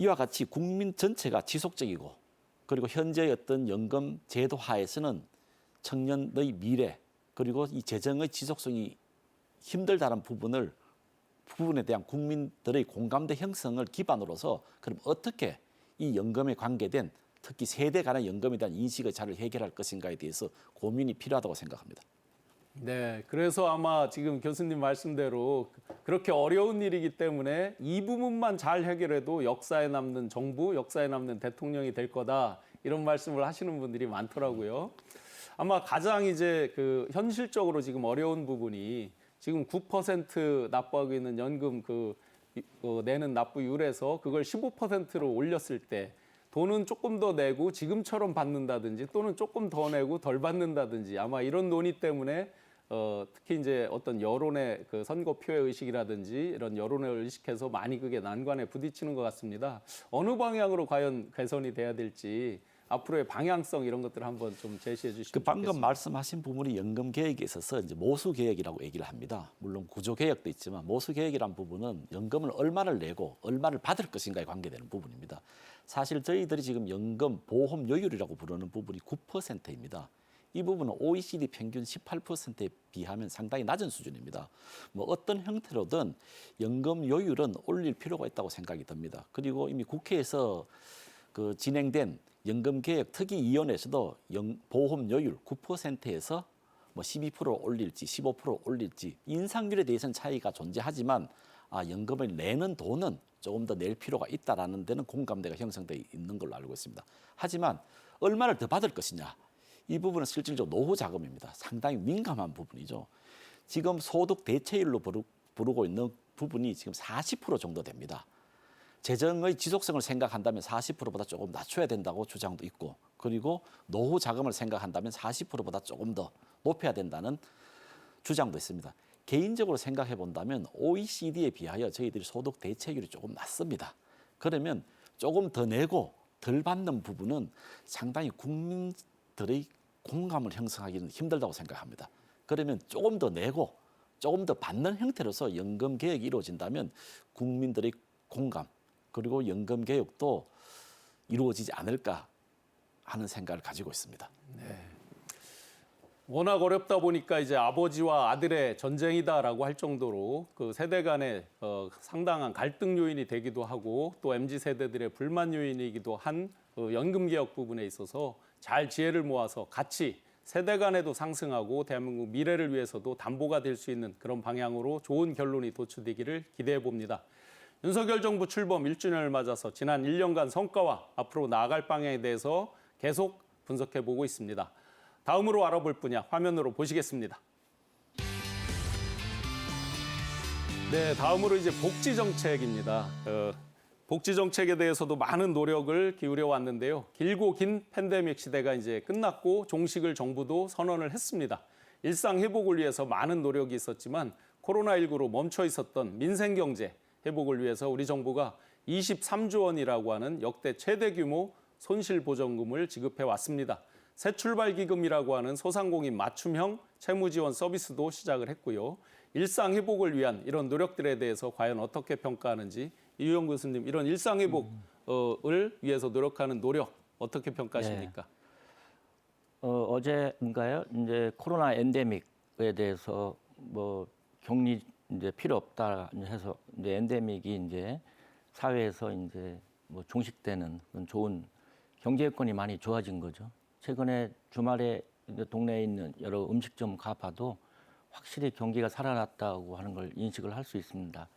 이와 같이 국민 전체가 지속적이고 그리고 현재의 어떤 연금 제도 하에서는 청년의 미래 그리고 이 재정의 지속성이 힘들다는 부분에 대한 국민들의 공감대 형성을 기반으로서 그럼 어떻게 이 연금에 관계된 특히 세대 간의 연금에 대한 인식을 잘 해결할 것인가에 대해서 고민이 필요하다고 생각합니다. 네, 그래서 아마 지금 교수님 말씀대로 그렇게 어려운 일이기 때문에 이 부분만 잘 해결해도 역사에 남는 정부, 역사에 남는 대통령이 될 거다 이런 말씀을 하시는 분들이 많더라고요. 아마 가장 이제 그 현실적으로 지금 어려운 부분이 지금 9% 납부하고 있는 연금 내는 납부율에서 그걸 15%로 올렸을 때 돈은 조금 더 내고 지금처럼 받는다든지 또는 조금 더 내고 덜 받는다든지 아마 이런 논의 때문에 특히 이제 어떤 여론의 그 선거표의 의식이라든지 이런 여론을 의식해서 많이 그게 난관에 부딪히는 것 같습니다. 어느 방향으로 과연 개선이 돼야 될지 앞으로의 방향성 이런 것들을 한번 좀 제시해 주시면 좋겠습니다. 방금 말씀하신 부분이 연금 개혁에 있어서 이제 모수 개혁이라고 얘기를 합니다. 물론 구조 개혁도 있지만 모수 개혁이란 부분은 연금을 얼마를 내고 얼마를 받을 것인가에 관계되는 부분입니다. 사실 저희들이 지금 연금 보험료율이라고 부르는 부분이 9%입니다. 이 부분은 OECD 평균 18%에 비하면 상당히 낮은 수준입니다. 뭐 어떤 형태로든 연금료율은 올릴 필요가 있다고 생각이 듭니다. 그리고 이미 국회에서 그 진행된 연금개혁 특위위원회에서도 보험료율 9%에서 뭐 12% 올릴지 15% 올릴지 인상률에 대해서는 차이가 존재하지만 연금을 내는 돈은 조금 더 낼 필요가 있다라는 데는 공감대가 형성돼 있는 걸로 알고 있습니다. 하지만 얼마를 더 받을 것이냐 이 부분은 실질적으로 노후 자금입니다. 상당히 민감한 부분이죠. 지금 소득 대체율로 부르고 있는 부분이 지금 40% 정도 됩니다. 재정의 지속성을 생각한다면 40%보다 조금 낮춰야 된다고 주장도 있고 그리고 노후 자금을 생각한다면 40%보다 조금 더 높여야 된다는 주장도 있습니다. 개인적으로 생각해 본다면 OECD에 비하여 저희들이 소득 대체율이 조금 낮습니다. 그러면 조금 더 내고 덜 받는 부분은 상당히 국민들의 공감을 형성하기는 힘들다고 생각합니다. 그러면 조금 더 내고 조금 더 받는 형태로서 연금 개혁이 이루어진다면 국민들의 공감 그리고 연금 개혁도 이루어지지 않을까 하는 생각을 가지고 있습니다. 워낙 어렵다 보니까 이제 아버지와 아들의 전쟁이다라고 할 정도로 그 세대 간의 상당한 갈등 요인이 되기도 하고 또 MZ 세대들의 불만 요인이기도 한 연금 개혁 부분에 있어서 잘 지혜를 모아서 같이 세대 간에도 상승하고 대한민국 미래를 위해서도 담보가 될 수 있는 그런 방향으로 좋은 결론이 도출되기를 기대해 봅니다. 윤석열 정부 출범 1주년을 맞아서 지난 1년간 성과와 앞으로 나아갈 방향에 대해서 계속 분석해 보고 있습니다. 다음으로 알아볼 분야 화면으로 보시겠습니다. 네, 다음으로 이제 복지 정책입니다. 복지 정책에 대해서도 많은 노력을 기울여 왔는데요. 길고 긴 팬데믹 시대가 이제 끝났고 종식을 정부도 선언을 했습니다. 일상 회복을 위해서 많은 노력이 있었지만 코로나19로 멈춰 있었던 민생 경제 회복을 위해서 우리 정부가 23조 원이라고 하는 역대 최대 규모 손실보전금을 지급해 왔습니다. 새 출발 기금이라고 하는 소상공인 맞춤형 채무 지원 서비스도 시작을 했고요. 일상 회복을 위한 이런 노력들에 대해서 과연 어떻게 평가하는지 이유영 교수님 이런 일상 회복을 위해서 노력하는 노력 어떻게 평가하십니까? 어제인가요? 이제 코로나 엔데믹에 대해서 뭐 격리 이제 필요 없다 해서 이제 엔데믹이 이제 사회에서 이제 뭐 종식되는 그런 좋은 경제 여건이 많이 좋아진 거죠. 최근에 주말에 이제 동네에 있는 여러 음식점 가봐도 확실히 경기가 살아났다고 하는 걸 인식을 할 수 있습니다.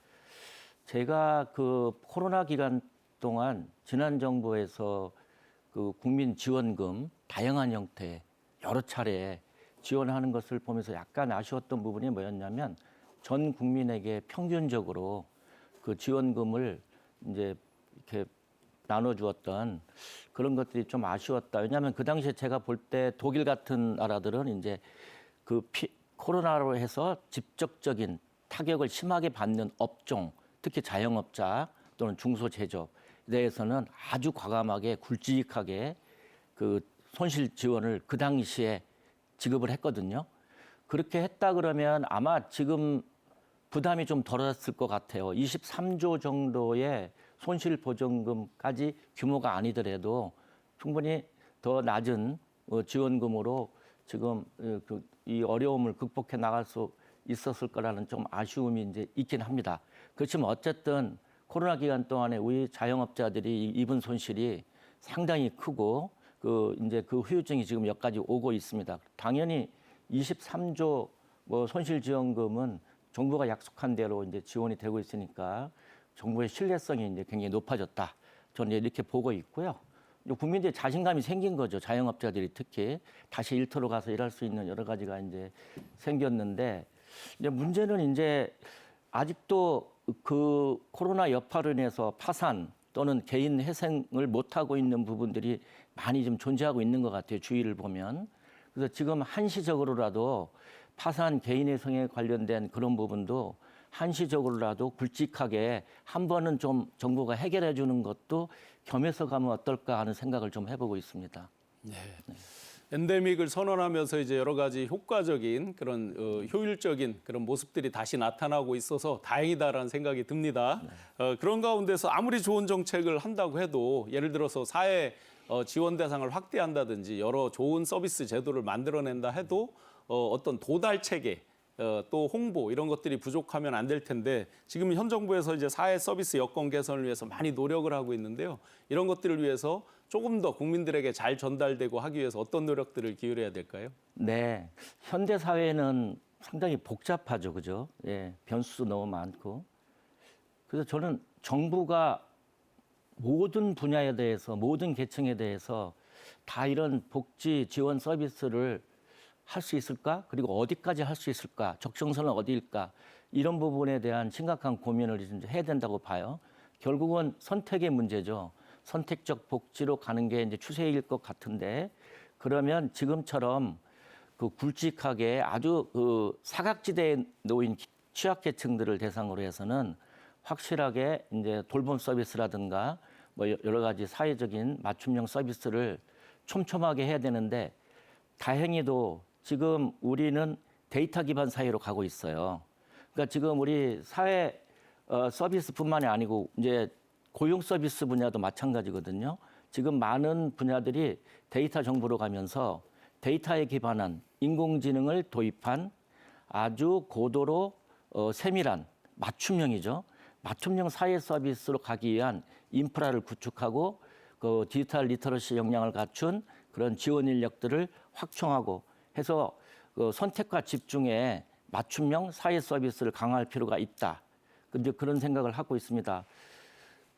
제가 그 코로나 기간 동안 지난 정부에서 그 국민 지원금 다양한 형태 여러 차례 지원하는 것을 보면서 약간 아쉬웠던 부분이 뭐였냐면 전 국민에게 평균적으로 그 지원금을 이제 이렇게 나눠주었던 그런 것들이 좀 아쉬웠다. 왜냐하면 그 당시에 제가 볼 때 독일 같은 나라들은 이제 그 코로나로 해서 직접적인 타격을 심하게 받는 업종, 특히 자영업자 또는 중소제조에 대해서는 아주 과감하게 굵직하게 그 손실 지원을 그 당시에 지급을 했거든요. 그렇게 했다 그러면 아마 지금 부담이 좀 덜었을 것 같아요. 23조 정도의 손실보전금까지 규모가 아니더라도 충분히 더 낮은 지원금으로 지금 이 어려움을 극복해 나갈 수 있었을 거라는 좀 아쉬움이 이제 있긴 합니다. 그렇지만 어쨌든 코로나 기간 동안에 우리 자영업자들이 입은 손실이 상당히 크고 이제 그 후유증이 지금 여기까지 오고 있습니다. 당연히 23조 뭐 손실지원금은 정부가 약속한 대로 이제 지원이 되고 있으니까 정부의 신뢰성이 이제 굉장히 높아졌다. 저는 이렇게 보고 있고요. 국민들의 자신감이 생긴 거죠. 자영업자들이 특히 다시 일터로 가서 일할 수 있는 여러 가지가 이제 생겼는데 이제 문제는 이제 아직도 그 코로나 여파로 인해서 파산 또는 개인 회생을 못 하고 있는 부분들이 많이 좀 존재하고 있는 것 같아요. 주위를 보면. 그래서 지금 한시적으로라도 파산 개인 회생에 관련된 그런 부분도 한시적으로라도 굵직하게 한 번은 좀 정부가 해결해 주는 것도 겸해서 가면 어떨까 하는 생각을 좀 해보고 있습니다. 네. 엔데믹을 선언하면서 이제 여러 가지 효과적인 그런 효율적인 그런 모습들이 다시 나타나고 있어서 다행이다라는 생각이 듭니다. 그런 가운데서 아무리 좋은 정책을 한다고 해도 예를 들어서 사회 지원 대상을 확대한다든지 여러 좋은 서비스 제도를 만들어낸다 해도 어떤 도달 체계 또 홍보 이런 것들이 부족하면 안 될 텐데 지금 현 정부에서 이제 사회 서비스 여건 개선을 위해서 많이 노력을 하고 있는데요. 이런 것들을 위해서 조금 더 국민들에게 잘 전달되고 하기 위해서 어떤 노력들을 기울여야 될까요? 네, 현대 사회는 상당히 복잡하죠, 그죠? 예, 변수도 너무 많고. 그래서 저는 정부가 모든 분야에 대해서, 모든 계층에 대해서 다 이런 복지 지원 서비스를 할 수 있을까? 그리고 어디까지 할 수 있을까? 적정선은 어디일까? 이런 부분에 대한 심각한 고민을 이제 해야 된다고 봐요. 결국은 선택의 문제죠. 선택적 복지로 가는 게 이제 추세일 것 같은데, 그러면 지금처럼 그 굵직하게 아주 그 사각지대에 놓인 취약계층들을 대상으로 해서는 확실하게 이제 돌봄 서비스라든가 뭐 여러 가지 사회적인 맞춤형 서비스를 촘촘하게 해야 되는데, 다행히도 지금 우리는 데이터 기반 사회로 가고 있어요. 그러니까 지금 우리 사회 서비스뿐만이 아니고 이제 고용 서비스 분야도 마찬가지거든요. 지금 많은 분야들이 데이터 정보로 가면서 데이터에 기반한 인공지능을 도입한 아주 고도로 세밀한 맞춤형이죠. 맞춤형 사회 서비스로 가기 위한 인프라를 구축하고 그 디지털 리터러시 역량을 갖춘 그런 지원 인력들을 확충하고 해서 그 선택과 집중에 맞춤형 사회 서비스를 강화할 필요가 있다. 이제 그런 생각을 하고 있습니다.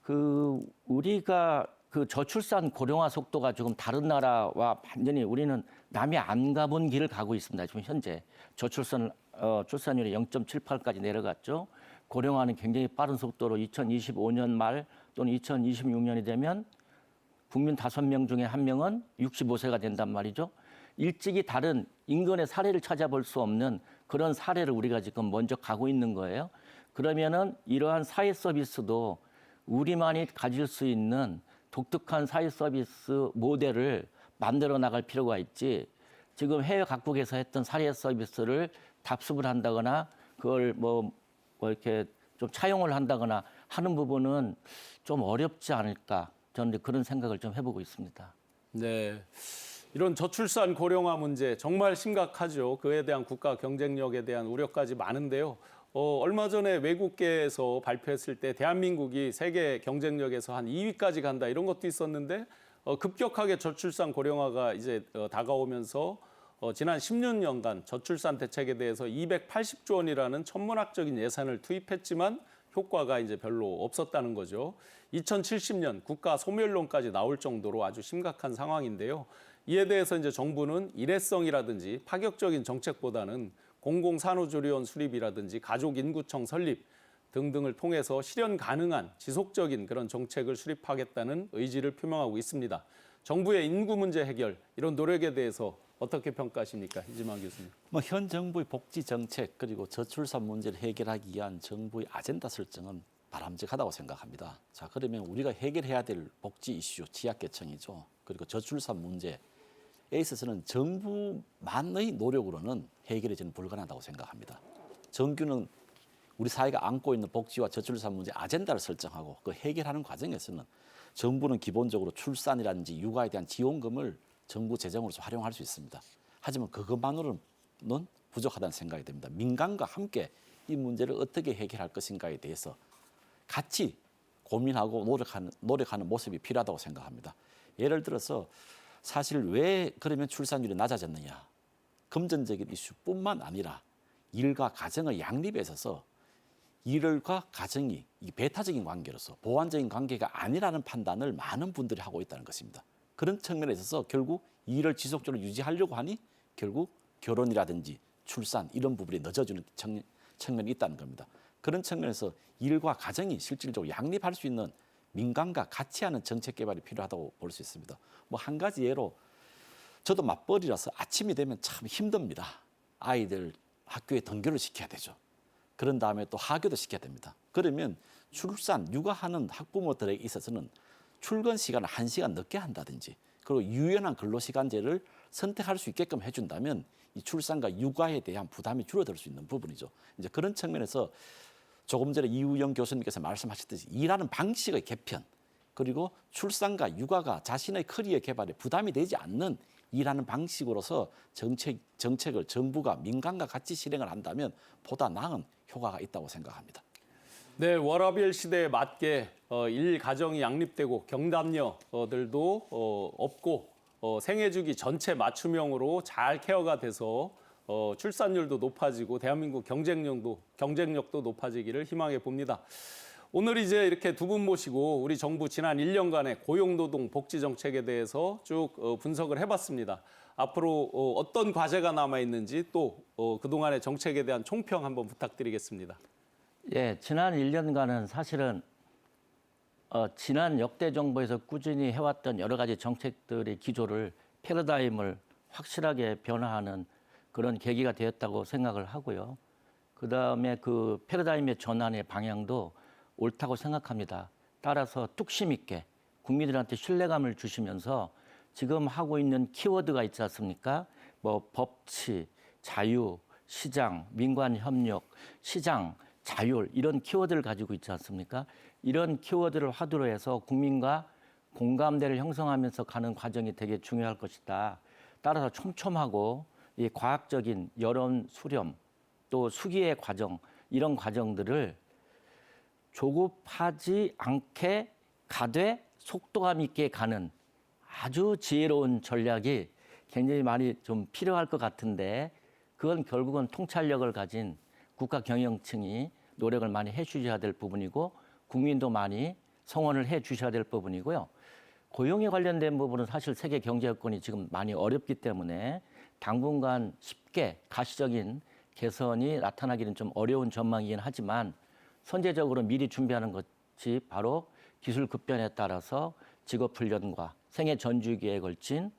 그 우리가 그 저출산 고령화 속도가 조금 다른 나라와 완전히 우리는 남이 안 가본 길을 가고 있습니다. 지금 현재 출산율이 0.78까지 내려갔죠. 고령화는 굉장히 빠른 속도로 2025년 말 또는 2026년이 되면 국민 5명 중에 1명은 65세가 된단 말이죠. 일찍이 다른 인근의 사례를 찾아볼 수 없는 그런 사례를 우리가 지금 먼저 가고 있는 거예요. 그러면은 이러한 사회 서비스도 우리만이 가질 수 있는 독특한 사회 서비스 모델을 만들어 나갈 필요가 있지. 지금 해외 각국에서 했던 사회 서비스를 답습을 한다거나 그걸 뭐 이렇게 좀 차용을 한다거나 하는 부분은 좀 어렵지 않을까. 저는 그런 생각을 좀 해보고 있습니다. 네. 이런 저출산 고령화 문제 정말 심각하죠. 그에 대한 국가 경쟁력에 대한 우려까지 많은데요. 얼마 전에 외국계에서 발표했을 때 대한민국이 세계 경쟁력에서 한 2위까지 간다 이런 것도 있었는데 급격하게 저출산 고령화가 이제 다가오면서 지난 10년간 저출산 대책에 대해서 280조 원이라는 천문학적인 예산을 투입했지만 효과가 이제 별로 없었다는 거죠. 2070년 국가 소멸론까지 나올 정도로 아주 심각한 상황인데요. 이에 대해서 이제 정부는 일회성이라든지 파격적인 정책보다는 공공산후조리원 수립이라든지 가족인구청 설립 등등을 통해서 실현 가능한 지속적인 그런 정책을 수립하겠다는 의지를 표명하고 있습니다. 정부의 인구 문제 해결 이런 노력에 대해서 어떻게 평가하십니까, 이지만 교수님? 현 정부의 복지 정책 그리고 저출산 문제를 해결하기 위한 정부의 아젠다 설정은 바람직하다고 생각합니다. 자, 그러면 우리가 해결해야 될 복지 이슈, 취약계층이죠. 그리고 저출산 문제에 있어서는 정부만의 노력으로는 해결이 저는 불가능하다고 생각합니다. 정규는 우리 사회가 안고 있는 복지와 저출산 문제 아젠다를 설정하고 그 해결하는 과정에서는 정부는 기본적으로 출산이라든지 육아에 대한 지원금을 정부 재정으로서 활용할 수 있습니다. 하지만 그것만으로는 부족하다는 생각이 듭니다. 민간과 함께 이 문제를 어떻게 해결할 것인가에 대해서 같이 고민하고 노력하는 모습이 필요하다고 생각합니다. 예를 들어서 사실 왜 그러면 출산율이 낮아졌느냐. 금전적인 이슈뿐만 아니라 일과 가정의 양립에 있어서 일과 가정이 배타적인 관계로서 보완적인 관계가 아니라는 판단을 많은 분들이 하고 있다는 것입니다. 그런 측면에 있어서 결국 일을 지속적으로 유지하려고 하니 결국 결혼이라든지 출산 이런 부분이 늦어지는 측면이 있다는 겁니다. 그런 측면에서 일과 가정이 실질적으로 양립할 수 있는 민간과 같이 하는 정책 개발이 필요하다고 볼 수 있습니다. 뭐 한 가지 예로 저도 맞벌이라서 아침이 되면 참 힘듭니다. 아이들 학교에 등교를 시켜야 되죠. 그런 다음에 또 하교도 시켜야 됩니다. 그러면 출산, 육아하는 학부모들에게 있어서는 출근 시간을 1시간 늦게 한다든지 그리고 유연한 근로시간제를 선택할 수 있게끔 해준다면 이 출산과 육아에 대한 부담이 줄어들 수 있는 부분이죠. 이제 그런 측면에서 조금 전에 이우영 교수님께서 말씀하셨듯이 일하는 방식의 개편 그리고 출산과 육아가 자신의 커리어 개발에 부담이 되지 않는 일하는 방식으로서 정책을 정부가 민간과 같이 실행을 한다면 보다 나은 효과가 있다고 생각합니다. 네, 워라밸 시대에 맞게 일 가정이 양립되고 경담녀들도 없고 생애주기 전체 맞춤형으로 잘 케어가 돼서 출산율도 높아지고 대한민국 경쟁력도 높아지기를 희망해 봅니다. 오늘 이제 이렇게 두 분 모시고 우리 정부 지난 1년간의 고용노동 복지 정책에 대해서 쭉 분석을 해봤습니다. 앞으로 어떤 과제가 남아 있는지 또 그동안의 정책에 대한 총평 한번 부탁드리겠습니다. 예, 지난 1년간은 사실은 지난 역대 정부에서 꾸준히 해왔던 여러 가지 정책들의 기조를 패러다임을 확실하게 변화하는 그런 계기가 되었다고 생각을 하고요. 그다음에 그 패러다임의 전환의 방향도 옳다고 생각합니다. 따라서 뚝심 있게 국민들한테 신뢰감을 주시면서 지금 하고 있는 키워드가 있지 않습니까? 뭐 법치, 자유, 시장, 민관 협력, 시장, 자율 이런 키워드를 가지고 있지 않습니까? 이런 키워드를 화두로 해서 국민과 공감대를 형성하면서 가는 과정이 되게 중요할 것이다. 따라서 촘촘하고 이 과학적인 여론 수렴 또 수기의 과정 이런 과정들을 조급하지 않게 가되 속도감 있게 가는 아주 지혜로운 전략이 굉장히 많이 좀 필요할 것 같은데 그건 결국은 통찰력을 가진 국가 경영층이 노력을 많이 해주셔야 될 부분이고 국민도 많이 성원을 해주셔야 될 부분이고요. 고용에 관련된 부분은 사실 세계 경제 여건이 지금 많이 어렵기 때문에 당분간 쉽게 가시적인 개선이 나타나기는 좀 어려운 전망이긴 하지만 선제적으로 미리 준비하는 것이 바로 기술 급변에 따라서 직업 훈련과 생애 전주기에 걸친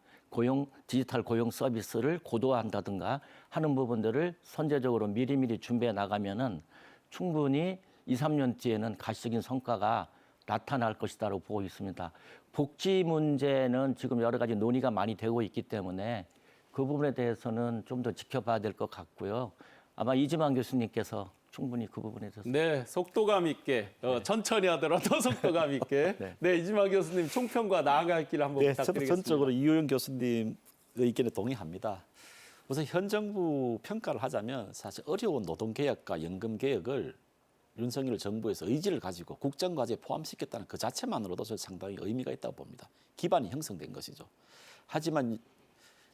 디지털 고용 서비스를 고도화한다든가 하는 부분들을 선제적으로 미리미리 준비해 나가면은 충분히 2, 3년 뒤에는 가시적인 성과가 나타날 것이다라고 보고 있습니다. 복지 문제는 지금 여러 가지 논의가 많이 되고 있기 때문에 그 부분에 대해서는 좀 더 지켜봐야 될 것 같고요. 아마 이지만 교수님께서 충분히 그 부분에 대해서 네, 속도감 있게 천천히 하더라도 속도감 있게 네, 이지만 교수님 총평과 나아갈 길을 한번 저도 부탁드리겠습니다. 전적으로 이호영 교수님의 의견에 동의합니다. 우선 현 정부 평가를 하자면 사실 어려운 노동개혁과 연금개혁을 윤석열 정부에서 의지를 가지고 국정과제에 포함시켰다는 그 자체만으로도 저는 상당히 의미가 있다고 봅니다. 기반이 형성된 것이죠. 하지만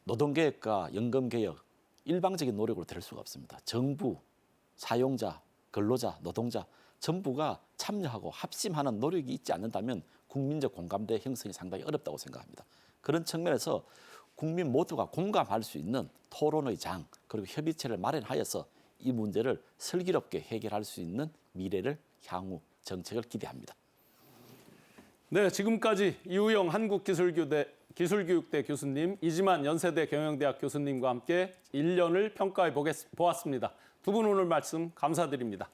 노동개혁과 연금개혁 일방적인 노력으로 될 수가 없습니다. 정부, 사용자, 근로자, 노동자 전부가 참여하고 합심하는 노력이 있지 않는다면 국민적 공감대 형성이 상당히 어렵다고 생각합니다. 그런 측면에서 국민 모두가 공감할 수 있는 토론의 장 그리고 협의체를 마련하여서 이 문제를 슬기롭게 해결할 수 있는 미래를 향후 정책을 기대합니다. 네, 지금까지 이우영 한국기술교육대 교수님, 이지만 연세대 경영대학 교수님과 함께 1년을 평가해 보았습니다. 두 분 오늘 말씀 감사드립니다.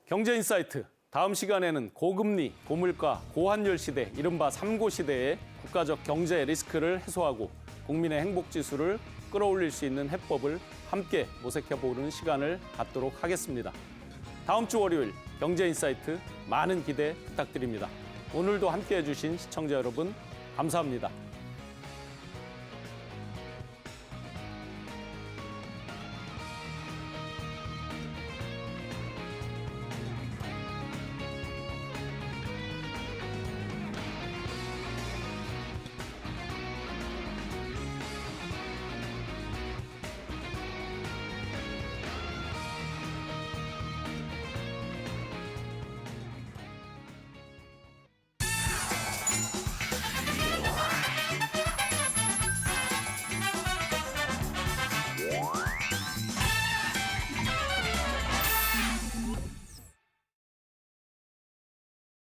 경제인사이트, 다음 시간에는 고금리, 고물가, 고환율 시대, 이른바 3고 시대의 국가적 경제 리스크를 해소하고 국민의 행복지수를 끌어올릴 수 있는 해법을 함께 모색해보는 시간을 갖도록 하겠습니다. 다음 주 월요일 경제인사이트 많은 기대 부탁드립니다. 오늘도 함께해 주신 시청자 여러분 감사합니다.